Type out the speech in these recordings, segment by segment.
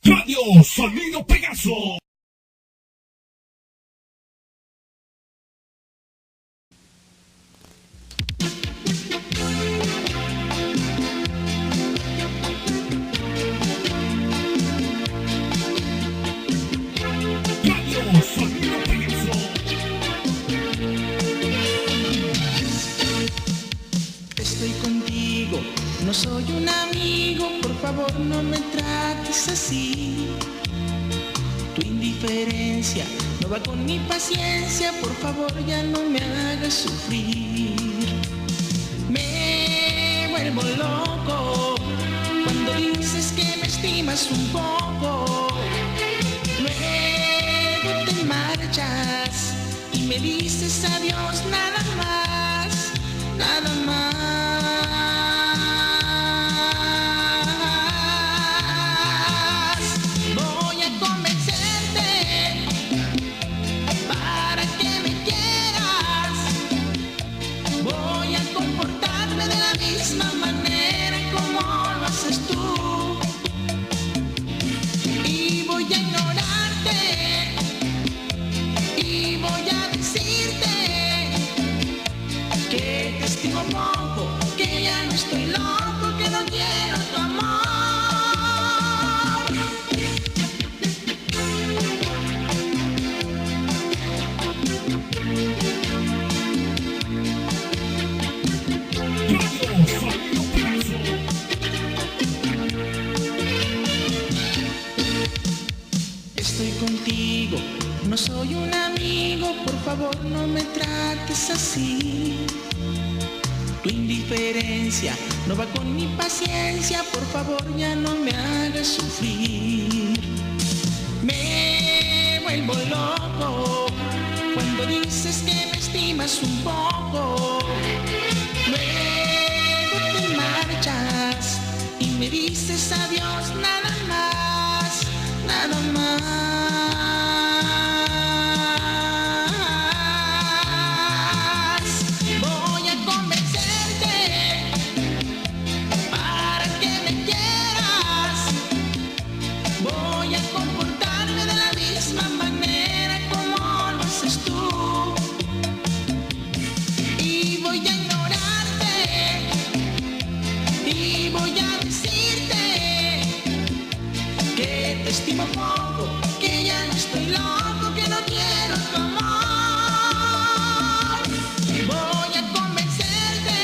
Radio Sonido Pegaso. Radio Sonido Pegaso. Estoy contigo, no soy un amigo, por favor no me trates así. Tu indiferencia no va con mi paciencia, por favor ya no me hagas sufrir. Me vuelvo loco cuando dices que me estimas un poco. Luego te marchas y me dices adiós, nada más, nada más. Voy a convencerte para que me quieras. Voy a comportarme de la misma manera como lo haces tú. Y voy a ignorarte y voy a decirte que te estimo poco, que ya no estoy loco, que no quiero tu amor. Radio Sonido Pegaso. Estoy contigo, no soy un amigo, por favor no me trates así. Tu indiferencia no va con mi paciencia, por favor ya no me hagas sufrir. Me vuelvo loco cuando dices que me estimas un poco. Luego te marchas y me dices adiós, nada más, nada más. Voy a convencerte para que me quieras. Voy a comportarme de la misma manera como lo haces tú. Y voy a ignorarte y voy a decirte que te estimo poco, que ya no estoy loco, que no quiero tu amor. Voy a convencerte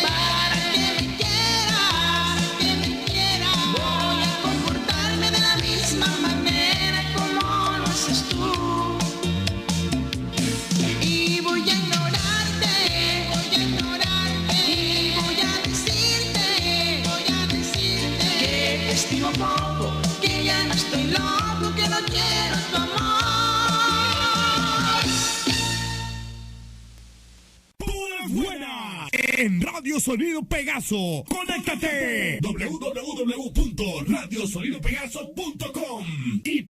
para que me quieras, Voy a comportarme de la misma manera como lo haces tú. Y voy a ignorarte y voy a decirte que te estimo poco, que ya no estoy loco, que no quiero tu amor. Puras buenas en Radio Sonido Pegaso. Conéctate www.radiosonidopegaso.com y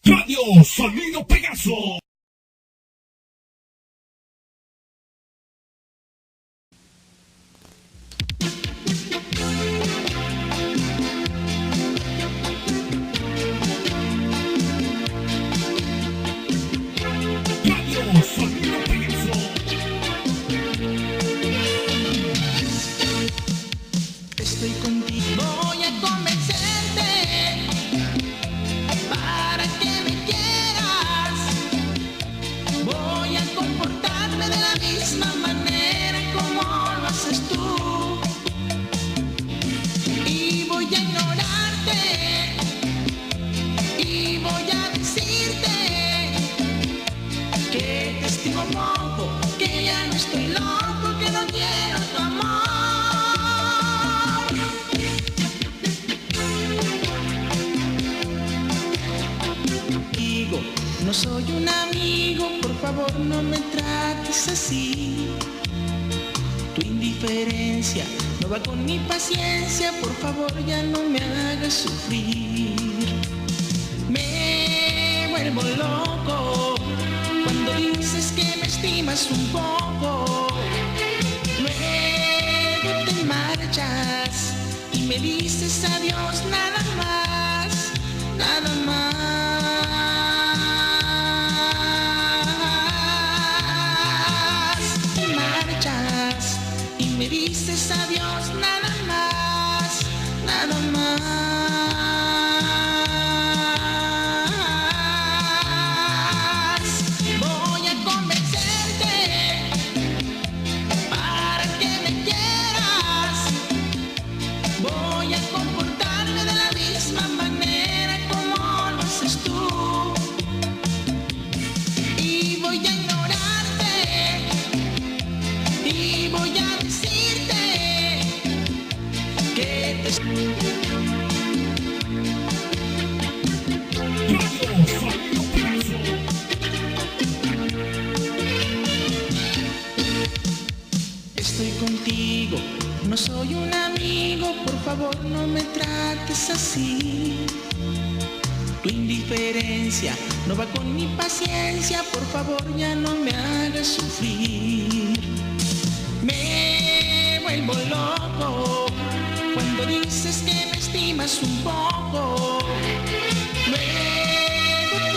Radio Sonido Pegaso. Radio Sonido Pegaso. Estoy contigo, voy a convencerte para que me quieras. Voy a comportarme de la misma manera como lo haces tú. Y voy a ignorarte y voy a decirte que te estimo poco, que ya no estoy loco, que no quiero tu amor. Digo, no soy un amigo, por favor no me trates así. Tu indiferencia no va con mi paciencia, por favor ya no me hagas sufrir. Me vuelvo loco cuando dices que me estimas un poco, luego te marchas y me dices adiós nada más, nada más. Te marchas y me dices adiós nada más, nada más. Voy a convencerte para que me quieras. Voy a comportarme de la misma manera como lo haces tú. Y voy a ignorarte. Y voy a decirte que te... Estoy contigo, no soy un amigo, por favor no me trates así. Tu indiferencia no va con mi paciencia, por favor ya no me hagas sufrir. Me vuelvo loco cuando dices que me estimas un poco,